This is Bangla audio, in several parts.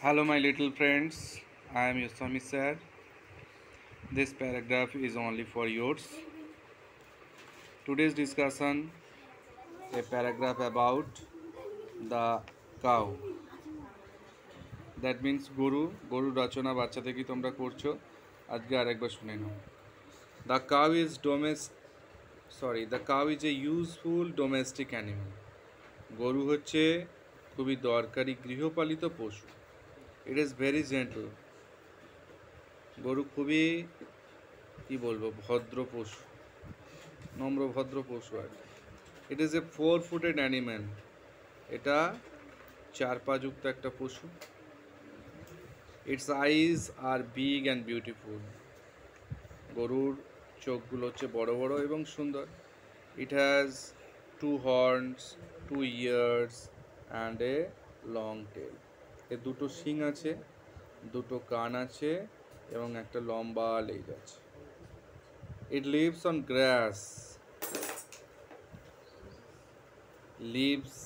Hello, my little friends. I am Yusami sir. This paragraph is only for yours. Today's discussion a paragraph about the cow. That means গরু রচনা বাচ্চা থেকে তোমরা করছো আজকে আরেকবার শুনে নাও The cow is the cow is a useful domestic animal. গরু হচ্ছে খুবই দরকারি গৃহপালিত পশু. It is very gentle. গরু খুবই কি বলবো ভদ্র পশু নম্র ভদ্র পশু আর it is a 4-footed animal এটা 4 পাযুক্ত একটা পশু its eyes are big and beautiful গরুর চোখগুলো হচ্ছে বড় বড় এবং সুন্দর it has 2 horns 2 ears and a long tail এর দুটো শিং আছে দুটো কান আছে এবং একটা লম্বা লেজ আছে It lives on grass, leaves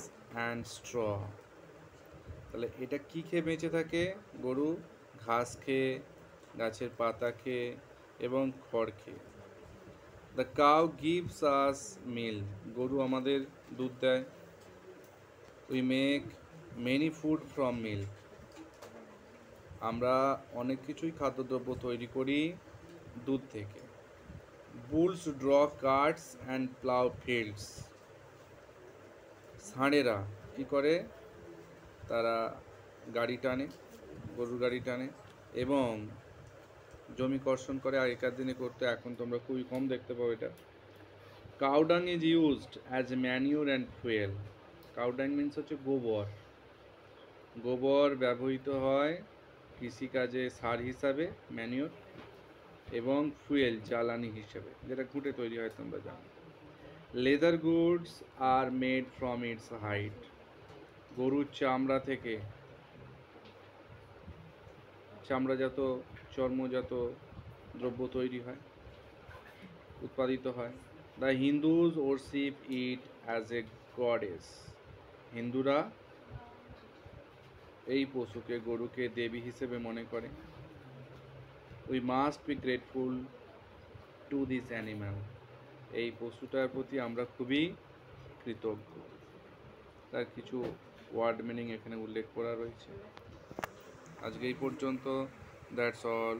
and straw. তাহলে এটা কি খেয়ে বেঁচে থাকে গরু ঘাস খেয়ে গাছের পাতা খেয়ে এবং খড় খেয়ে The cow gives us milk. গরু আমাদের দুধ দেয় We make many food from milk. আমরা অনেক কিছুই খাদ্যদ্রব্য তৈরি করি দুধ থেকে Bulls draw carts and plow fields. ষাঁড়েরা কি করে তারা গাড়ি টানে গরুর গাড়ি টানে এবং জমি কর্ষণ করে আগেকার দিনে করতে এখন তোমরা খুবই কম দেখতে পাও এটা কাউ ডাং is used as manure and fuel cow ডাং মিন্স হচ্ছে গোবর ব্যবহৃত হয় কৃষিকাজে সার হিসাবে ম্যানিউর এবং ফুয়েল জ্বালানি হিসেবে যেটা ঘুঁটে তৈরি হয় তোমরা জানো leather goods are made from its hide গরুর চামড়াজাত চর্মজাত দ্রব্য তৈরি হয় উৎপাদিত হয় the Hindus worship it as a goddess হিন্দুরা এই পশুকে গরুকে দেবী হিসেবে মনে করে we must be grateful to this animal এই পশুটার প্রতি আমরা খুবই কৃতজ্ঞ তার কিছু ওয়ার্ড মিনিং এখানে উল্লেখ করা রয়েছে আজকে এই পর্যন্ত দ্যাটস অল